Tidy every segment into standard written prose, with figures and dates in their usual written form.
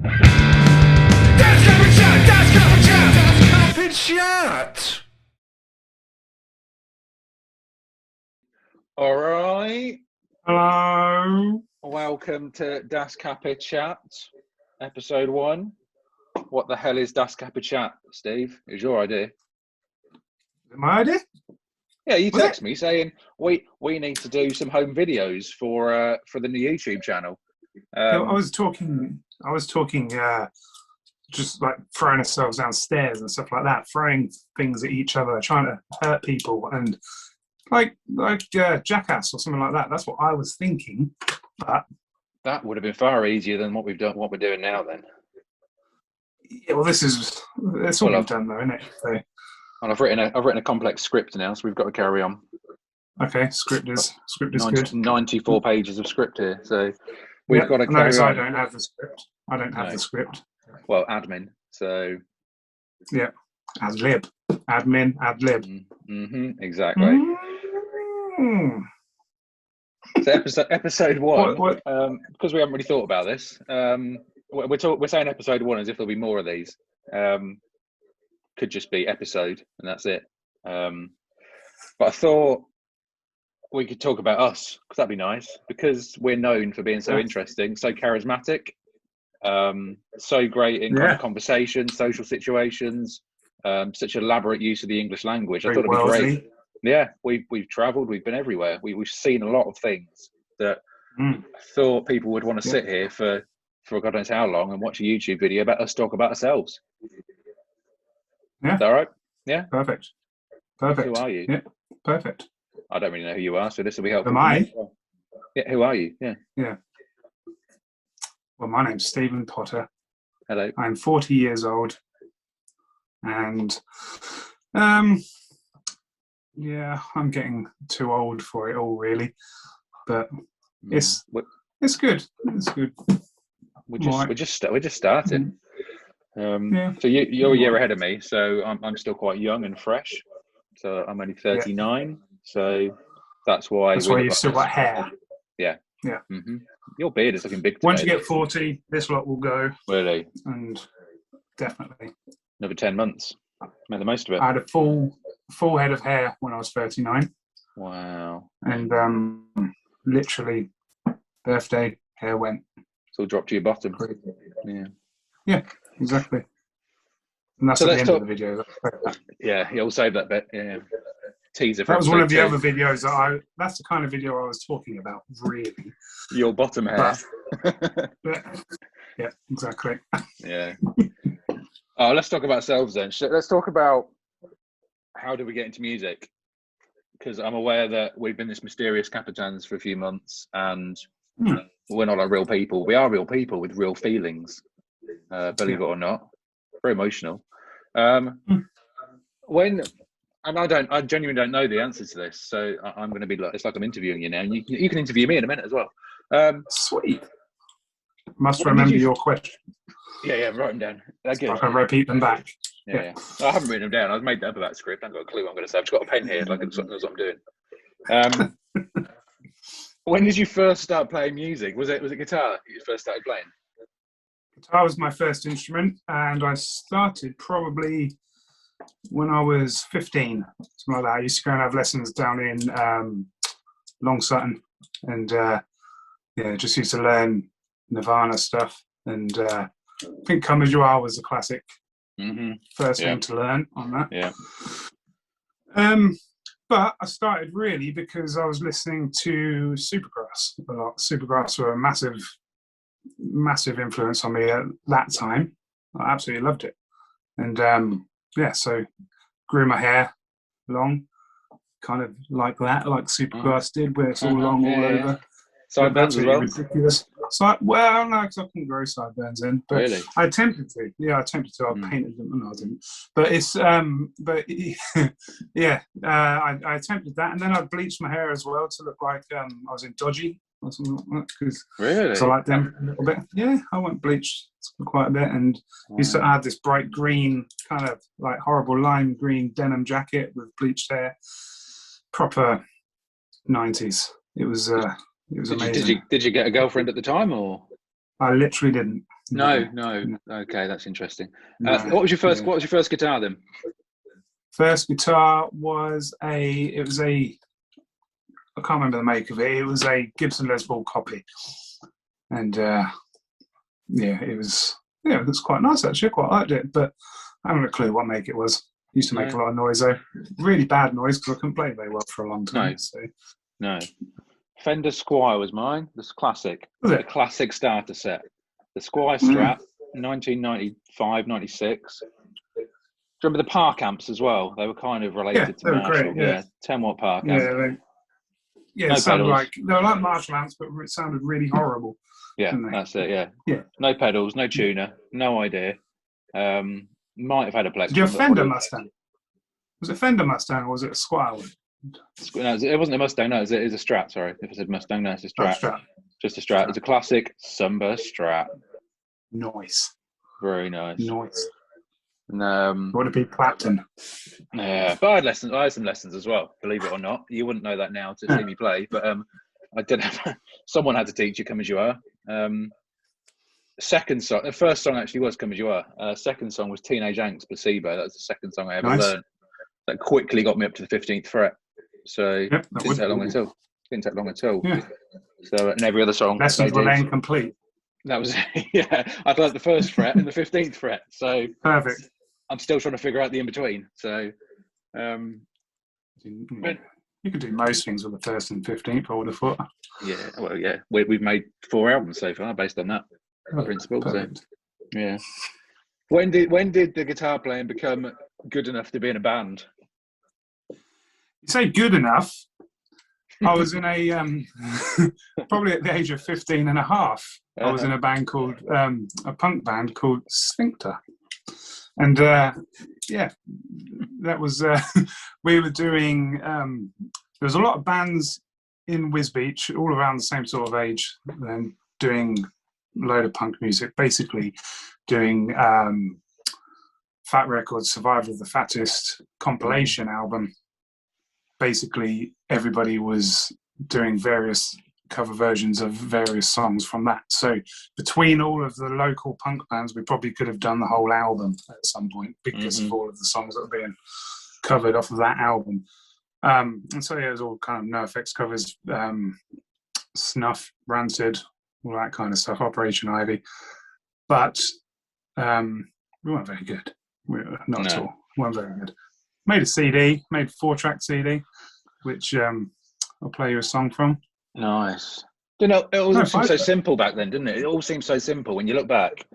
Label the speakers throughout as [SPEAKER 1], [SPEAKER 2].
[SPEAKER 1] Das Kapichat, das Kapichat, das Kapichat.
[SPEAKER 2] All right.
[SPEAKER 3] Hello.
[SPEAKER 2] Welcome to Das Kapichat, episode 1. What the hell is Das Kapichat, Steve? It was your idea.
[SPEAKER 3] Is it my idea?
[SPEAKER 2] Yeah, you
[SPEAKER 3] Was
[SPEAKER 2] text me saying we need to do some home videos for the new YouTube channel.
[SPEAKER 3] I was talking. Just like throwing ourselves downstairs and stuff like that, throwing things at each other, trying to hurt people, and like Jackass or something like that. That's what I was thinking. But
[SPEAKER 2] that would have been far easier than what we're doing now. Then.
[SPEAKER 3] Yeah, well, it's all been done though, isn't it? So,
[SPEAKER 2] and I've written a complex script now, so we've got to carry on.
[SPEAKER 3] Okay, script is good.
[SPEAKER 2] 94 pages of script here, so we've got to carry on.
[SPEAKER 3] I don't have the script. I don't have the script.
[SPEAKER 2] Well, admin. So
[SPEAKER 3] yeah, ad lib, admin, ad lib.
[SPEAKER 2] Exactly. So episode 1. Because we haven't really thought about this. We're saying episode 1 as if there'll be more of these. Could just be episode, and that's it. But I thought we could talk about us, because that'd be nice. Because we're known for being so interesting, so charismatic, so great in kind of conversation, social situations, such elaborate use of the English language. I thought it'd be great. Yeah, we've travelled, we've been everywhere. We've seen a lot of things that I thought people would want to sit here for God knows how long and watch a YouTube video about us talk about ourselves.
[SPEAKER 3] Yeah.
[SPEAKER 2] Is that all right? Yeah.
[SPEAKER 3] Perfect.
[SPEAKER 2] Who are you?
[SPEAKER 3] Yeah. Perfect.
[SPEAKER 2] I don't really know who you are, so this will be helpful.
[SPEAKER 3] Am I?
[SPEAKER 2] Yeah. Who are you? Yeah.
[SPEAKER 3] Yeah. Well, my name's Stephen Potter.
[SPEAKER 2] Hello.
[SPEAKER 3] I'm 40 years old, and yeah, I'm getting too old for it all, really. But it's good. It's good.
[SPEAKER 2] We're just starting. So you're a year ahead of me, so I'm still quite young and fresh. So I'm only 39, so that's why
[SPEAKER 3] you've still got hair.
[SPEAKER 2] Yeah. Mm-hmm. Your beard is looking big today.
[SPEAKER 3] Once you get 40, this lot will go.
[SPEAKER 2] Really?
[SPEAKER 3] And definitely.
[SPEAKER 2] Another 10 months. Made the most of it.
[SPEAKER 3] I had a full head of hair when I was 39.
[SPEAKER 2] Wow.
[SPEAKER 3] And literally, birthday, hair went.
[SPEAKER 2] It's all dropped to your bottom.
[SPEAKER 3] Yeah. Yeah, exactly. And that's at the end of the video.
[SPEAKER 2] Yeah, you'll save that bit. Yeah. Teaser.
[SPEAKER 3] That was one of the other videos that's the kind of video I was talking about, really.
[SPEAKER 2] Your bottom hair.
[SPEAKER 3] But, yeah, exactly.
[SPEAKER 2] Yeah. Oh, let's talk about ourselves then. Let's talk about how did we get into music? Because I'm aware that we've been this mysterious Capitans for a few months, and we're not like real people. We are real people with real feelings, believe it or not. Very emotional. I genuinely don't know the answer to this, so I'm going to be like, it's like I'm interviewing you now, and you can interview me in a minute as well.
[SPEAKER 3] Sweet. Must remember your question.
[SPEAKER 2] Yeah, write them down. They're good.
[SPEAKER 3] I can repeat them back.
[SPEAKER 2] Yeah. I haven't written them down. I've made that up about script. I haven't got a clue what I'm going to say. I've just got a pen here, like it's what I'm doing. When did you first start playing music? Was it guitar that you first started playing?
[SPEAKER 3] Guitar was my first instrument, and I started probably when I was 15, something like that. I used to go and have lessons down in Long Sutton, and just used to learn Nirvana stuff. And I think Come As You Are was the classic first thing to learn on that.
[SPEAKER 2] Yeah.
[SPEAKER 3] But I started really because I was listening to Supergrass a lot. Supergrass were a massive influence on me at that time. I absolutely loved it. And so grew my hair long, kind of like that, like Supergrass did, where it's all long all over.
[SPEAKER 2] Sideburns as well?
[SPEAKER 3] Ridiculous. Well, no, because I couldn't grow sideburns in. But
[SPEAKER 2] really?
[SPEAKER 3] I attempted to. Yeah, I attempted to. I painted them. No, I didn't. But it's, I attempted that. And then I bleached my hair as well to look like I was in Dodgy or something like that. Because I like them a little bit. Yeah, I went bleached quite a bit. And used to add this bright green, kind of like horrible lime green denim jacket with bleached hair. Proper 90s. It was amazing.
[SPEAKER 2] Did you get a girlfriend at the time, or?
[SPEAKER 3] I literally didn't.
[SPEAKER 2] No. Okay, that's interesting.
[SPEAKER 3] No,
[SPEAKER 2] What was your first?
[SPEAKER 3] yeah.
[SPEAKER 2] What was your first guitar then?
[SPEAKER 3] First guitar was I can't remember the make of it. It was a Gibson Les Paul copy, and it was quite nice actually. I quite liked it, but I haven't a clue what make it was. Used to make a lot of noise though, really bad noise because I couldn't play very well for a long time.
[SPEAKER 2] No. Fender Squire was mine. This classic, the classic starter set, the Squire Strat, 1995, 96. Do you remember the Park amps as well? They were kind of related to Marshall.
[SPEAKER 3] Great,
[SPEAKER 2] 10-watt Park amp.
[SPEAKER 3] It sounded like they were like Marshall amps, but it sounded really horrible.
[SPEAKER 2] Yeah, that's it. Yeah. No pedals, no tuner, no idea. Might have had a Plectrum.
[SPEAKER 3] Did you have Fender Mustang? Was it Fender Mustang or was it a Squire one?
[SPEAKER 2] No, it wasn't a Mustang. No, it was a Strat. Sorry, if I said Mustang, no, it's a Strat. Just a Strat. It's a classic Sunburst Strat.
[SPEAKER 3] Nice.
[SPEAKER 2] Very nice.
[SPEAKER 3] Would it be Clapton?
[SPEAKER 2] Yeah, but I had lessons. I had some lessons as well. Believe it or not, you wouldn't know that now to see me play, but I did have. Someone had to teach you "Come as You Are." Second song, the first song actually was "Come as You Are." Second song was "Teenage Angst" Placebo. That was the second song I ever learned. That quickly got me up to the 15th fret. So didn't take long at all.
[SPEAKER 3] Yeah.
[SPEAKER 2] So and every other song.
[SPEAKER 3] Lessons were then complete.
[SPEAKER 2] That was I'd learned the first fret and the 15th fret. So
[SPEAKER 3] perfect.
[SPEAKER 2] I'm still trying to figure out the in between. So
[SPEAKER 3] but you could do most things with the first and 15th, I would have thought.
[SPEAKER 2] Yeah, we've made 4 albums so far based on that principle.
[SPEAKER 3] Perfect.
[SPEAKER 2] So yeah. When did the guitar playing become good enough to be in a band?
[SPEAKER 3] You say good enough. I was in a probably at the age of 15 and a half. I was in a band called a punk band called Sphincter, and that was we were doing. There was a lot of bands in Wisbech, all around the same sort of age, and doing a load of punk music. Basically, doing Fat Records' "Survival of the Fattest" compilation album. Basically, everybody was doing various cover versions of various songs from that. So between all of the local punk bands, we probably could have done the whole album at some point because of all of the songs that were being covered off of that album. And so, it was all kind of NoFX covers, Snuff, Rancid, all that kind of stuff, Operation Ivy. But we weren't very good. At all. We weren't very good. Made a CD, made a 4-track CD, which I'll play you a song from.
[SPEAKER 2] Nice. It all seemed so simple back then, didn't it? It all seems so simple when you look back.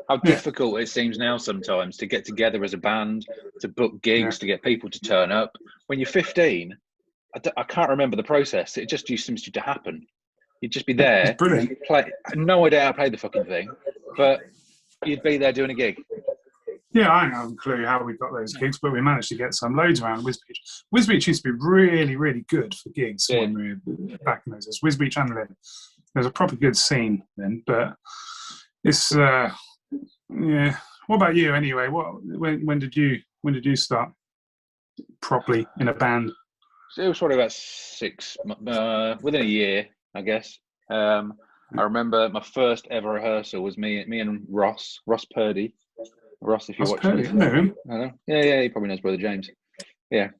[SPEAKER 2] How difficult it seems now sometimes to get together as a band, to book gigs, to get people to turn up. When you're 15, I can't remember the process. It just seems to happen. You'd just be there.
[SPEAKER 3] It's brilliant.
[SPEAKER 2] I had no idea how to play the fucking thing, but you'd be there doing a gig.
[SPEAKER 3] Yeah, I don't have a clue how we got those gigs, but we managed to get some loads around Wisbech. Wisbech used to be really, really good for gigs when we were back in those days. Wisbech and Lynn. There's a proper good scene then, but it's What about you anyway? When did you start properly in a band?
[SPEAKER 2] It was probably about 6 within a year, I guess. I remember my first ever rehearsal was me and Ross Purdy. Ross, if you're watching this.
[SPEAKER 3] Know him.
[SPEAKER 2] Yeah, he probably knows Brother James. Yeah.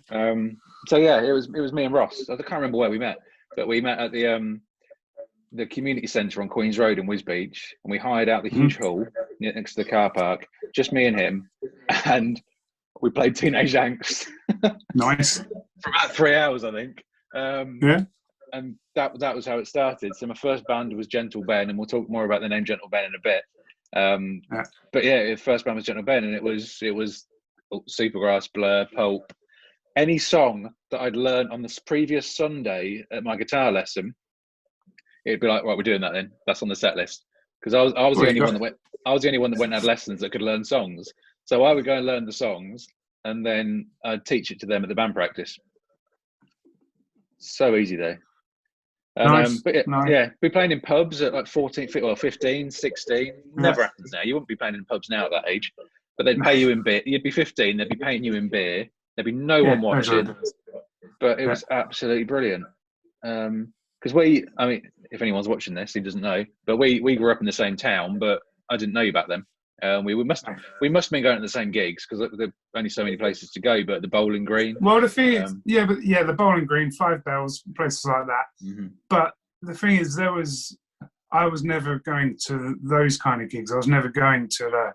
[SPEAKER 2] So it was me and Ross. I can't remember where we met, but we met at the community centre on Queen's Road in Wisbech, and we hired out the huge hall next to the car park, just me and him, and we played Teenage Angst.
[SPEAKER 3] Nice.
[SPEAKER 2] For about 3 hours, I think. And that was how it started. So my first band was Gentle Ben, and we'll talk more about the name Gentle Ben in a bit. But the first band was Gentle Ben, and it was Supergrass, Blur, Pulp. Any song that I'd learned on the previous Sunday at my guitar lesson, it'd be like, right, we're doing that then. That's on the set list. Because I was the only one that went. I was the only one that went and had lessons that could learn songs. So I would go and learn the songs, and then I'd teach it to them at the band practice. So easy though.
[SPEAKER 3] Nice.
[SPEAKER 2] But be playing in pubs at like 14, 15, 16. Never happens now. You wouldn't be playing in pubs now at that age. But they'd pay you in beer. You'd be 15. They'd be paying you in beer. There'd be no one watching. But it was absolutely brilliant. Because if anyone's watching this, he doesn't know. But we grew up in the same town. But I didn't know you back then. We must have been going to the same gigs because there are only so many places to go. But the Bowling Green.
[SPEAKER 3] Well, the thing is, the Bowling Green, Five Bells, places like that.
[SPEAKER 2] Mm-hmm.
[SPEAKER 3] But the thing is, I was never going to those kind of gigs. I was never going to the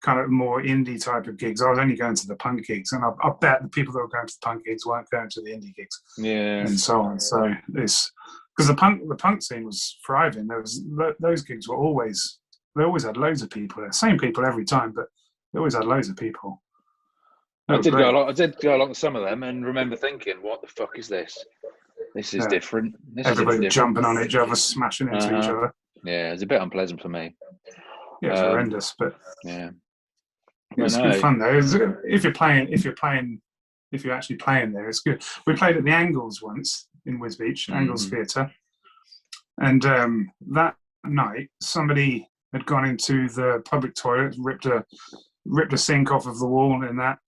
[SPEAKER 3] kind of more indie type of gigs. I was only going to the punk gigs, and I bet the people that were going to the punk gigs weren't going to the indie gigs.
[SPEAKER 2] Yeah,
[SPEAKER 3] and so on. So it's because the punk scene was thriving. Those gigs were always. They always had loads of people there. Same people every time, but they always had loads of people.
[SPEAKER 2] I did go along to some of them and remember thinking, what the fuck is this? This is different.
[SPEAKER 3] Everybody jumping on each other, smashing into each other.
[SPEAKER 2] Yeah, it's a bit unpleasant for me.
[SPEAKER 3] Yeah, it's horrendous, but
[SPEAKER 2] yeah,
[SPEAKER 3] it's good fun though. If you're actually playing there, it's good. We played at the Angles once in Wisbech, Angles Theatre, and that night somebody had gone into the public toilet, ripped a sink off of the wall in that,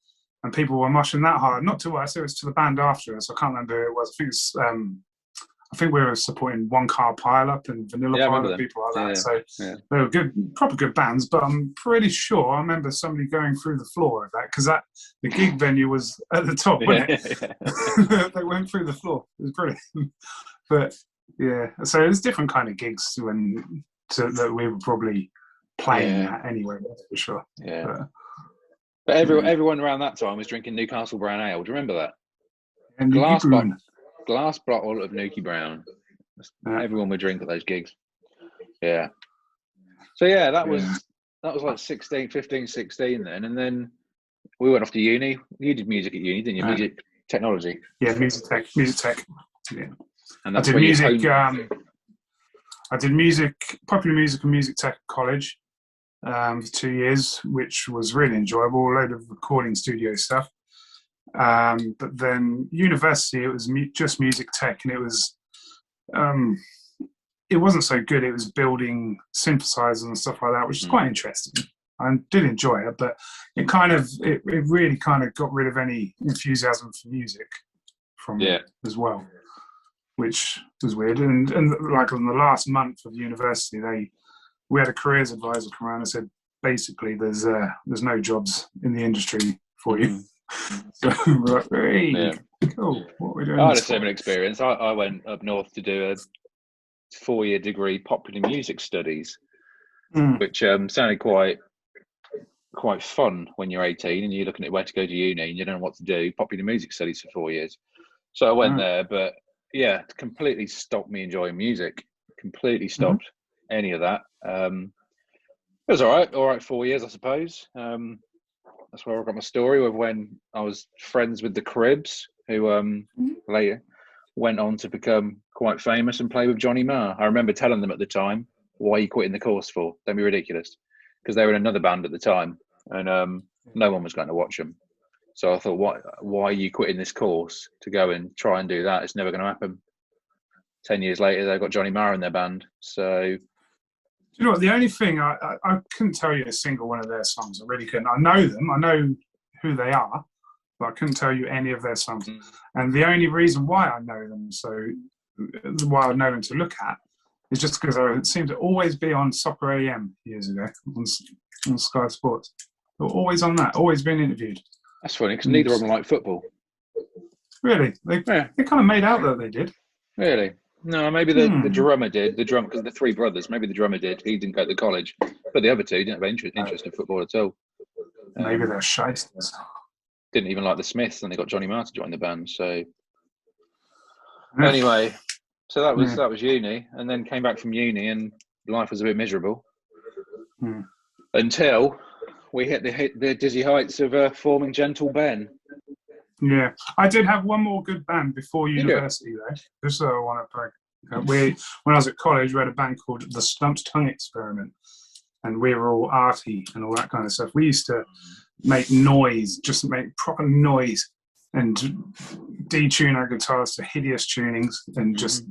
[SPEAKER 3] and people were moshing that hard. Not to us, it was to the band after us. I can't remember who it was. I think we were supporting One Car Pile Up and Vanilla Pile Up, people like that. So they were proper good bands. But I'm pretty sure I remember somebody going through the floor of that because the gig venue was at the top, wasn't it? They went through the floor. It was brilliant. But yeah, so it's different kind of gigs that we were probably playing at anyway, that's for sure.
[SPEAKER 2] Yeah. But everyone around that time was drinking Newcastle Brown Ale. Do you remember that?
[SPEAKER 3] And
[SPEAKER 2] glass bottle of Nuki Brown. Everyone would drink at those gigs. Yeah. So yeah, that was like 15, 16 then. And then we went off to uni. You did music at uni, didn't you? Music technology.
[SPEAKER 3] Yeah, music tech. Yeah.
[SPEAKER 2] And
[SPEAKER 3] I did music. I did popular music and music tech at college for 2 years, which was really enjoyable. A load of recording studio stuff. But then university, it was just music tech, and it wasn't so good. It was building synthesizers and stuff like that, which is quite interesting. I did enjoy it, but it really kind of got rid of any enthusiasm for music from it as well, which was weird. And like in the last month of university, we had a careers advisor come around and said, basically, there's no jobs in the industry for you. So we're like, hey, cool. What are we doing?
[SPEAKER 2] I had a similar experience. I went up north to do a 4-year degree popular music studies, which sounded quite fun when you're 18 and you're looking at where to go to uni and you don't know what to do. Popular music studies for 4 years. So I went there, but yeah, it completely stopped me enjoying music. Completely stopped any of that. It was all right 4 years, I suppose. That's where I got my story of when I was friends with the Cribs, who later went on to become quite famous and play with Johnny Marr. I remember telling them at the time, why are you quitting the course for? Don't be ridiculous. Because they were in another band at the time and no one was going to watch them. So I thought, why are you quitting this course to go and try and do that? It's never going to happen. 10 years later, they've got Johnny Marr in their band. So...
[SPEAKER 3] Do you know what? The only thing, I couldn't tell you a single one of their songs. I really couldn't. I know them. I know who they are, but I couldn't tell you any of their songs. And the only reason why I know them, why I know them to look at, is just because I seemed to always be on Soccer AM years ago on Sky Sports. They were always on that, always being interviewed.
[SPEAKER 2] That's funny, because neither of them like football.
[SPEAKER 3] Really? They kind of made out that they did.
[SPEAKER 2] Really? No, maybe the drummer did. The drum, because the three brothers, maybe the drummer did. He didn't go to college. But the other two didn't have interest in football at all.
[SPEAKER 3] Maybe they're shysters.
[SPEAKER 2] Didn't even like the Smiths, and they got Johnny Marr to join the band. So anyway, so that was uni, and then came back from uni, and life was a bit miserable until we hit the dizzy heights of forming Gentle Ben.
[SPEAKER 3] Yeah, I did have one more good band before university though. Just so I want to play. When I was at college, we had a band called the Stumped Tongue Experiment, and we were all arty and all that kind of stuff. We used to make noise, just make proper noise, and detune our guitars to hideous tunings, and just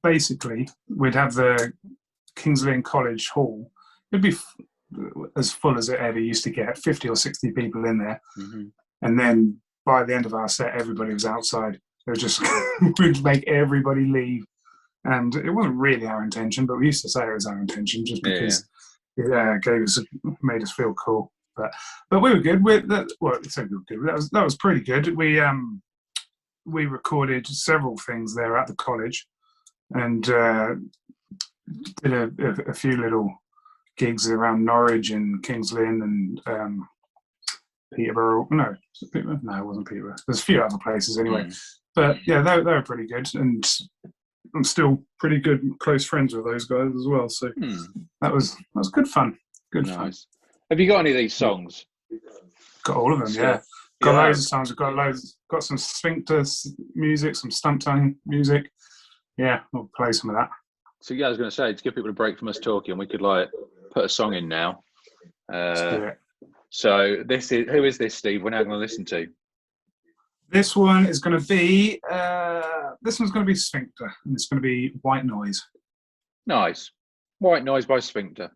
[SPEAKER 3] basically we'd have the Kings Lynn College Hall. It'd be as full as it ever used to get, 50 or 60 people in there. And then by the end of our set, everybody was outside. It was just, we'd make everybody leave. And it wasn't really our intention, but we used to say it was our intention just because Yeah, made us feel cool. But we were good. It's we were good. That was pretty good. We recorded several things there at the college, and did a few little gigs around Norwich and Kings Lynn and Peterborough. No, it wasn't Peterborough. There's a few other places anyway. But yeah, they were pretty good, and I'm still pretty good, close friends with those guys as well. So that was good fun. Good fun.
[SPEAKER 2] Have you got any of these songs?
[SPEAKER 3] Got all of them, yeah. Got loads of songs. We've got loads. Got some sphincter music, some stump tongue music. Yeah, we'll play some of that.
[SPEAKER 2] So yeah, I was going to say, to give people a break from us talking, we could put a song in now.
[SPEAKER 3] Let's do it.
[SPEAKER 2] So who is this, Steve? We're now going to listen to.
[SPEAKER 3] This one is going to be Sphincter, and it's going to be White Noise.
[SPEAKER 2] Nice. White Noise by Sphincter.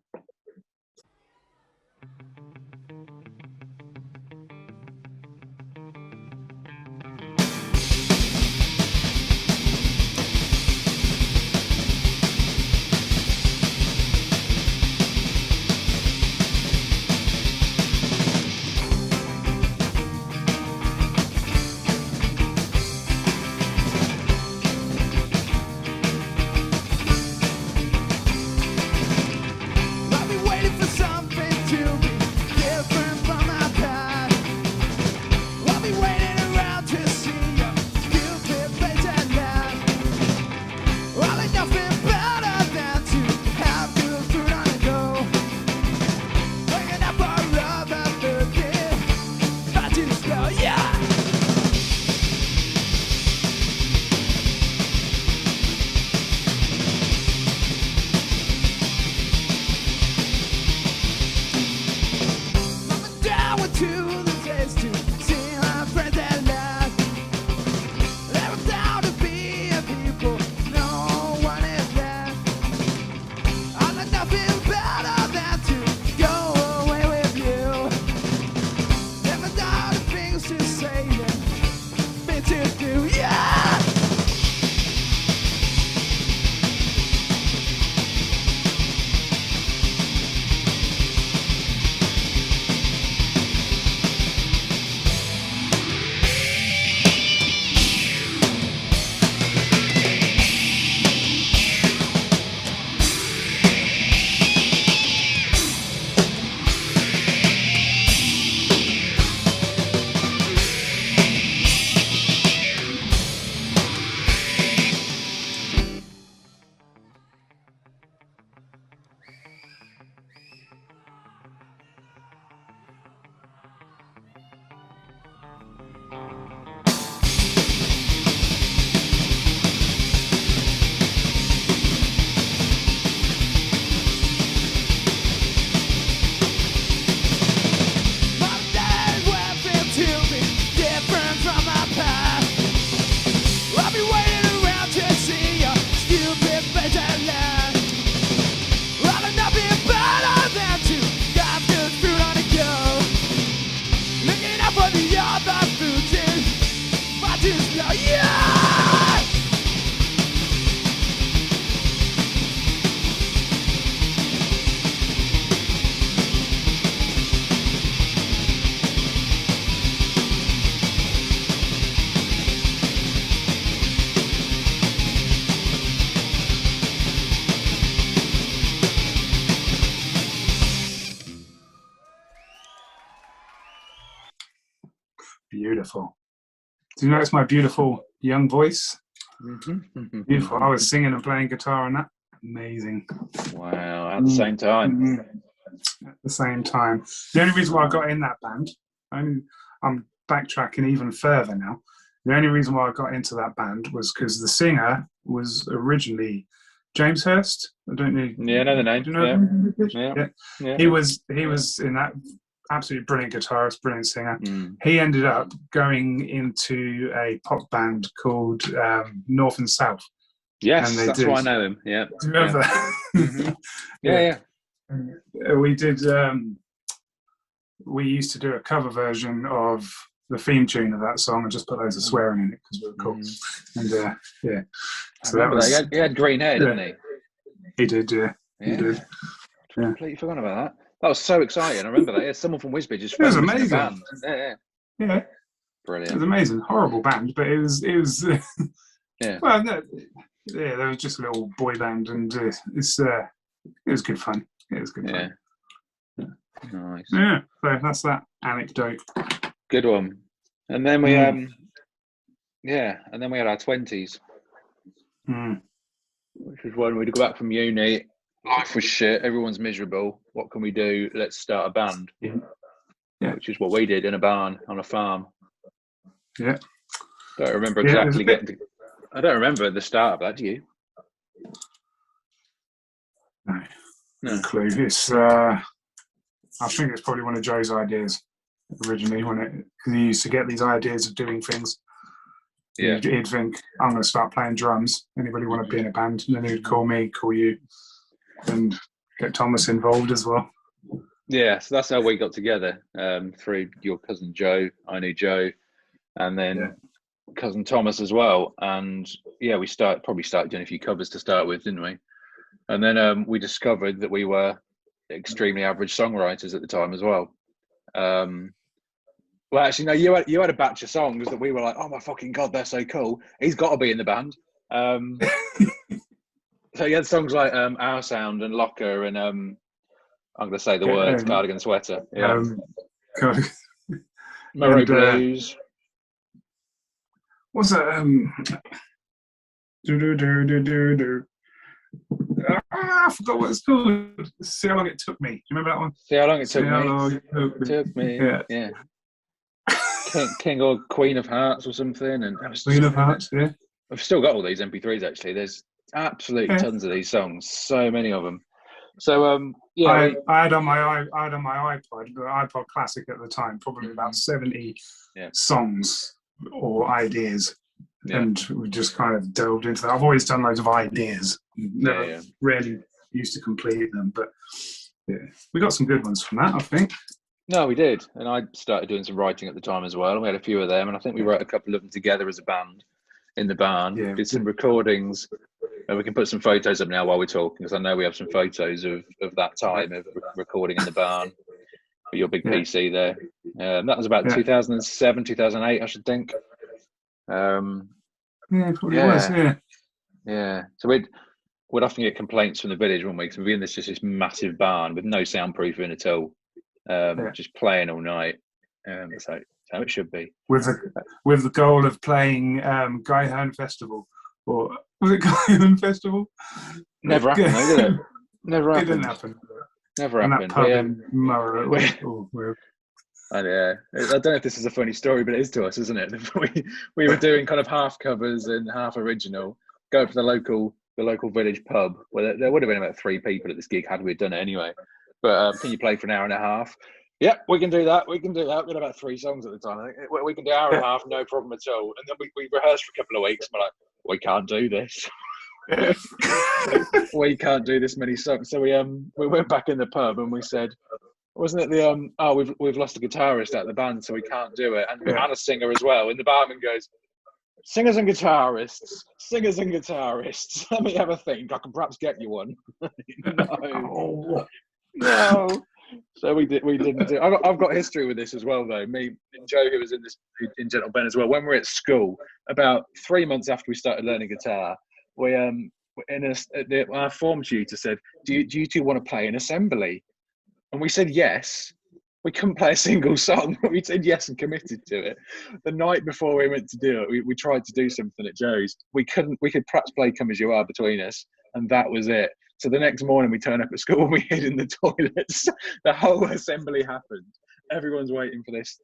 [SPEAKER 3] Beautiful. Do you notice my beautiful young voice?
[SPEAKER 2] Mm-hmm.
[SPEAKER 3] Beautiful. I was singing and playing guitar on that. Amazing.
[SPEAKER 2] Wow. At the same time.
[SPEAKER 3] At the same time. The only reason why I got in that band, I'm backtracking even further now. The only reason why I got into that band was because the singer was originally James Hurst. I don't know.
[SPEAKER 2] Yeah, I know the name.
[SPEAKER 3] Do you know him?
[SPEAKER 2] Yeah.
[SPEAKER 3] He was in that. Absolutely brilliant guitarist, brilliant singer. He ended up going into a pop band called North and South.
[SPEAKER 2] Yes, that's why I know him. Yeah.
[SPEAKER 3] Do you remember that?
[SPEAKER 2] Mm-hmm. Yeah.
[SPEAKER 3] We did. We used to do a cover version of the theme tune of that song and just put loads of swearing in it because we were cool. And yeah. So that was.
[SPEAKER 2] He had green hair, didn't he?
[SPEAKER 3] He did, yeah. He did.
[SPEAKER 2] Completely forgot about that. That was so exciting. I remember that. Yeah, someone from Wisbech just
[SPEAKER 3] It was
[SPEAKER 2] phoned us in a
[SPEAKER 3] amazing.
[SPEAKER 2] band. Yeah.
[SPEAKER 3] Yeah, it
[SPEAKER 2] Brilliant.
[SPEAKER 3] was amazing. Horrible band, but it was.
[SPEAKER 2] Yeah.
[SPEAKER 3] Well, no, yeah, there was just a little boy band, and it was good fun. It was good fun.
[SPEAKER 2] Nice.
[SPEAKER 3] Yeah, so that's that anecdote.
[SPEAKER 2] Good one. And then we and then we had our 20s, which was when we'd go back from uni. Life was shit. Everyone's miserable. What can we do? Let's start a band.
[SPEAKER 3] Yeah.
[SPEAKER 2] Which is what we did in a barn on a farm.
[SPEAKER 3] Yeah.
[SPEAKER 2] Don't remember exactly getting to. I don't remember the start of that. Do you?
[SPEAKER 3] No clue. It's. I think it's probably one of Joe's ideas originally, because he used to get these ideas of doing things.
[SPEAKER 2] Yeah.
[SPEAKER 3] He'd think, I'm going to start playing drums. Anybody want to be in a band? And then he'd call me, call you, and get Thomas involved as well.
[SPEAKER 2] Yeah, so that's how we got together. Through your cousin Joe, I knew Joe, and then cousin Thomas as well. And yeah, we probably started doing a few covers to start with, didn't we? And then we discovered that we were extremely average songwriters at the time as well. Well, actually, no, you had a batch of songs that we were like, oh my fucking God, they're so cool. He's got to be in the band. So you had songs like Our Sound and Locker and I'm going to say the words, Cardigan Sweater. Yeah. Murray Blues.
[SPEAKER 3] What's that? I forgot what it's called. See How Long It Took Me. Do you remember that one?
[SPEAKER 2] See How Long It Took
[SPEAKER 3] Me.
[SPEAKER 2] Took me. Yeah. King or Queen of Hearts or something. And
[SPEAKER 3] Queen of Hearts, yeah.
[SPEAKER 2] I've still got all these MP3s actually. There's absolutely tons of these songs. So many of them. So
[SPEAKER 3] I had on my iPod, the iPod Classic at the time, probably about 70 songs or ideas. Yeah. And we just kind of delved into that. I've always done loads of ideas. Never really used to complete them, but we got some good ones from that, I think.
[SPEAKER 2] No, we did. And I started doing some writing at the time as well. And we had a few of them. And I think we wrote a couple of them together as a band in the barn. Yeah. Did some recordings. And we can put some photos up now while we're talking, because I know we have some photos of that time of recording in the barn with your big PC there. That was about 2007, 2008, I should think.
[SPEAKER 3] It probably was,
[SPEAKER 2] Yeah. So we'd often get complaints from the village, wouldn't we? Because we'd be in this massive barn with no soundproofing at all, just playing all night. That's how it should be.
[SPEAKER 3] With the goal of playing Guy Hearn Festival, or was it Guy Hearn Festival?
[SPEAKER 2] Never happened, though, did it? Never happened.
[SPEAKER 3] It didn't happen.
[SPEAKER 2] Never happened.
[SPEAKER 3] That pub in Murrow.
[SPEAKER 2] I don't know if this is a funny story, but it is to us, isn't it? We were doing kind of half covers and half original. Go for the local village pub where there would have been about 3 people at this gig had we done it anyway. But can you play for an hour and a half? Yeah, we can do that. We had about 3 songs at the time. I think we can do an hour and a half, no problem at all. And then we rehearsed for a couple of weeks. And we're like, we can't do this. We can't do this many songs. So we went back in the pub and we said, wasn't it the we've lost a guitarist out of the band, so we can't do it, and a singer as well. And the barman goes, singers and guitarists. Let me have a think. I can perhaps get you one. No. So we didn't do. I've got history with this as well, though. Me and Joe, who was in Gentle Ben as well. When we were at school, about 3 months after we started learning guitar, we our form tutor said, "Do you two want to play an assembly?" And we said yes. We couldn't play a single song, but we said yes and committed to it. The night before we went to do it, we tried to do something at Joe's. We couldn't. We could perhaps play "Come As You Are" between us, and that was it. So the next morning we turned up at school and we hid in the toilets. The whole assembly happened. Everyone's waiting for this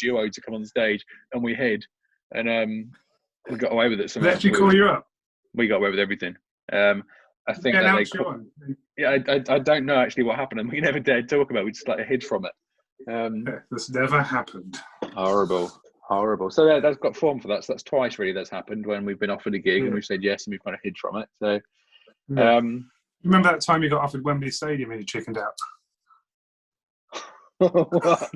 [SPEAKER 2] duo to come on stage, and we hid. And we got away with it.
[SPEAKER 3] Did they actually call you up?
[SPEAKER 2] We got away with everything. I think that I don't know actually what happened, and we never dared talk about it. We just hid from it.
[SPEAKER 3] This never happened.
[SPEAKER 2] Horrible. So that's got form for that. So that's twice really that's happened, when we've been offered a gig and we've said yes and we've kind of hid from it. So
[SPEAKER 3] remember that time you got offered Wembley Stadium and you chickened out?
[SPEAKER 2] What?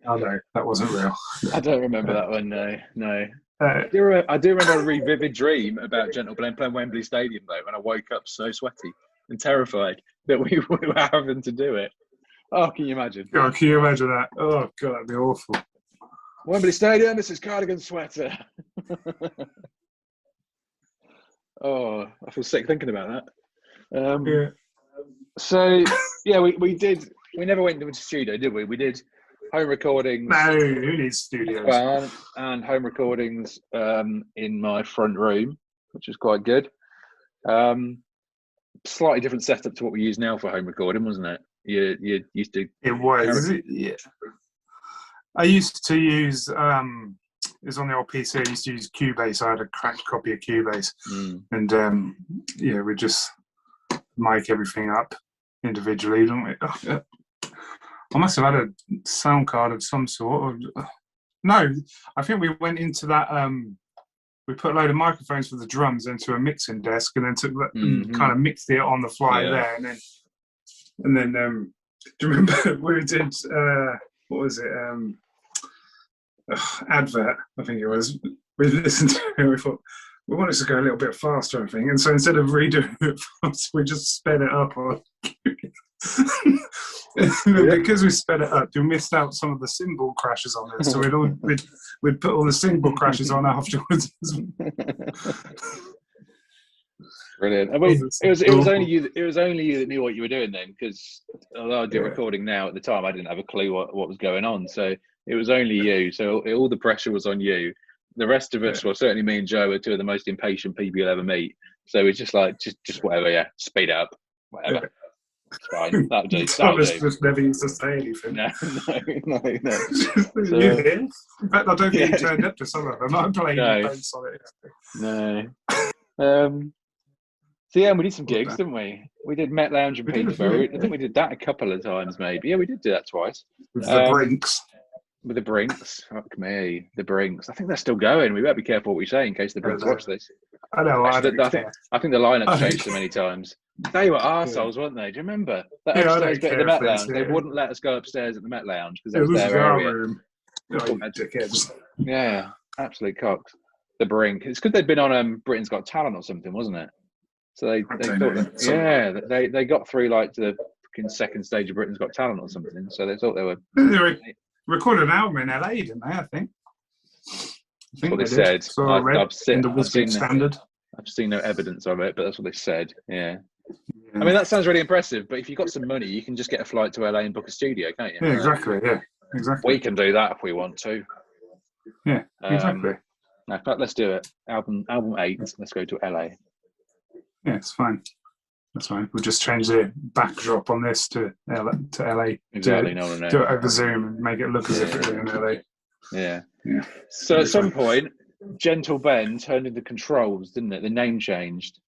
[SPEAKER 3] Oh no, that wasn't real.
[SPEAKER 2] I don't remember that one. No. I do remember a really vivid dream about Gentle Blend playing Wembley Stadium though, and I woke up so sweaty and terrified that we were having to do it. Oh, can you imagine?
[SPEAKER 3] God, can you imagine that? Oh God, that'd be awful.
[SPEAKER 2] Wembley Stadium, this is cardigan sweater. Oh, I feel sick thinking about that.
[SPEAKER 3] Yeah.
[SPEAKER 2] So yeah, we did. We never went into a studio, did we? We did home recordings.
[SPEAKER 3] No, who needs studios?
[SPEAKER 2] Well, and home recordings in my front room, which was quite good. Slightly different setup to what we use now for home recording, wasn't it? You used to.
[SPEAKER 3] It was. Yeah. I used to use. It was on the old PC. I used to use Cubase. I had a cracked copy of Cubase, and yeah, we just mic everything up individually, don't we? Oh, I must have had a sound card of some sort. No, I think we went into that. We put a load of microphones for the drums into a mixing desk, and then took that and kind of mixed it on the fly there, and then. Do you remember we did? What was it? Advert, I think it was. We listened to it. We thought we wanted to go a little bit faster, I think, and so instead of redoing it fast, we just sped it up. Because we sped it up, we missed out some of the cymbal crashes on it. So we'd put all the cymbal crashes on afterwards.
[SPEAKER 2] Brilliant. I mean, it was only you. It was only you that knew what you were doing then, because although I did recording now at the time, I didn't have a clue what was going on. So it was only you. So all the pressure was on you. The rest of us, well, certainly me and Joe, were two of the most impatient people you'll ever meet. So it's just like, just whatever, yeah, speed up, whatever.
[SPEAKER 3] Yeah.
[SPEAKER 2] It's fine. That'll do.
[SPEAKER 3] Thomas just never used to say anything.
[SPEAKER 2] No.
[SPEAKER 3] So, you hear? In fact, I don't think you turned up to some of them. I'm playing bass on it.
[SPEAKER 2] No. So yeah, we did some gigs, didn't we? We did Met Lounge in Peterborough. I think we did that a couple of times, maybe. Yeah, we did do that twice.
[SPEAKER 3] With the Brinks.
[SPEAKER 2] With the Brinks. Fuck me. The Brinks. I think they're still going. We better be careful what we say in case the Brinks watch this.
[SPEAKER 3] I know.
[SPEAKER 2] Actually, I think the lineup changed so many times. They were arseholes, weren't they? Do you remember? That upstairs bit of the Met Lounge. They wouldn't let us go upstairs at the Met Lounge because that was their area.
[SPEAKER 3] Room. Dickheads.
[SPEAKER 2] Yeah, absolute cocks. The Brink. It's because they'd been on Britain's Got Talent or something, wasn't it? So they thought they got through like to the fucking second stage of Britain's Got Talent or something. So they thought they were.
[SPEAKER 3] They recorded an album in LA, didn't they? I think
[SPEAKER 2] that's what they said.
[SPEAKER 3] So I've seen
[SPEAKER 2] no evidence of it, but that's what they said. Yeah. I mean, that sounds really impressive. But if you've got some money, you can just get a flight to LA and book a studio, can't you?
[SPEAKER 3] Yeah, exactly. Yeah, exactly.
[SPEAKER 2] We can do that if we want to.
[SPEAKER 3] Yeah, exactly.
[SPEAKER 2] No, in fact, let's do it. Album 8. Let's go to LA.
[SPEAKER 3] Yeah, it's fine. That's fine. We'll just change the backdrop on this to LA.
[SPEAKER 2] Exactly.
[SPEAKER 3] Do it over Zoom and make it look as if it were in LA.
[SPEAKER 2] Yeah. So at some point, Gentle Ben turned into Controls, didn't it? The name changed.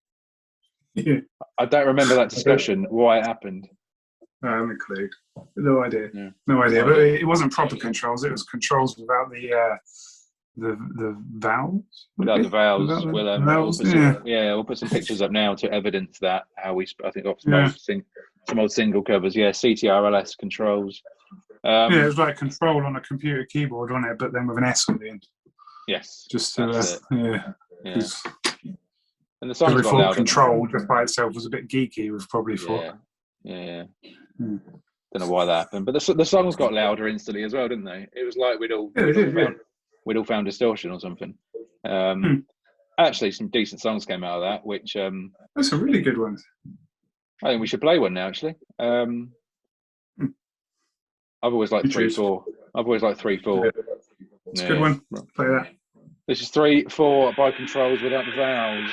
[SPEAKER 3] Yeah.
[SPEAKER 2] I don't remember that discussion. Why it happened?
[SPEAKER 3] I haven't a clue. No idea.
[SPEAKER 2] Yeah.
[SPEAKER 3] No idea. But it wasn't proper Controls. It was Controls without the vowels.
[SPEAKER 2] Without the vowels.
[SPEAKER 3] Vowels.
[SPEAKER 2] We'll put some pictures up now to evidence that. How we, I think, got some old single covers. Yeah, CTRLS Controls.
[SPEAKER 3] It was like Control on a computer keyboard on it, but then with an S on the end.
[SPEAKER 2] Yes.
[SPEAKER 3] Just
[SPEAKER 2] yeah. And the
[SPEAKER 3] song
[SPEAKER 2] got louder.
[SPEAKER 3] Control just by itself was a bit geeky. We've probably thought.
[SPEAKER 2] Yeah. Don't know why that happened, but the songs got louder instantly as well, didn't they? It was like we'd all found distortion or something. Actually, some decent songs came out of that, which
[SPEAKER 3] that's a really good one.
[SPEAKER 2] I think we should play one now. Actually, I've always liked 3/4. I've always liked 3/4.
[SPEAKER 3] It's a good one. Play that.
[SPEAKER 2] This is 3/4 by Controls without the vowels.